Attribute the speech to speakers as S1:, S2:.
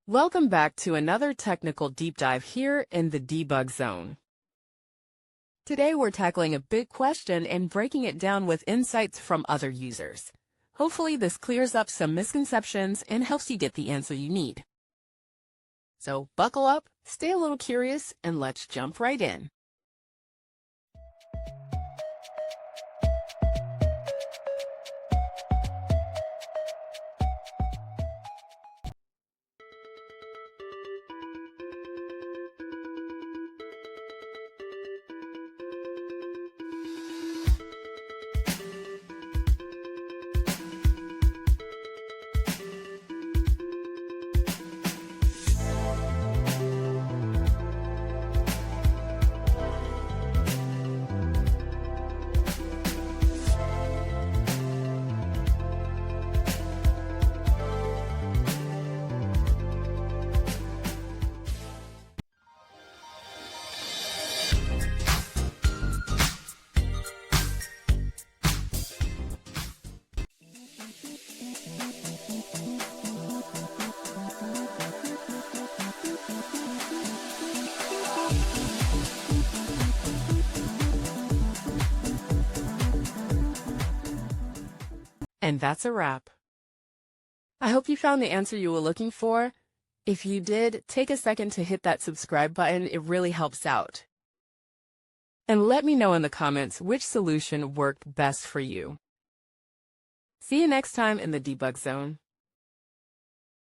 S1: Welcome back to another technical deep dive here in the debug zone. Today we're tackling a big question and breaking it down with insights from other users. Hopefully this clears up some misconceptions and helps you get the answer you need. So buckle up, stay a little curious, and let's jump right in. And that's a wrap. I hope you found the answer you were looking for. If you did, take a second to hit that subscribe button. It really helps out. And let me know in the comments which solution worked best for you. See you next time in the debug zone.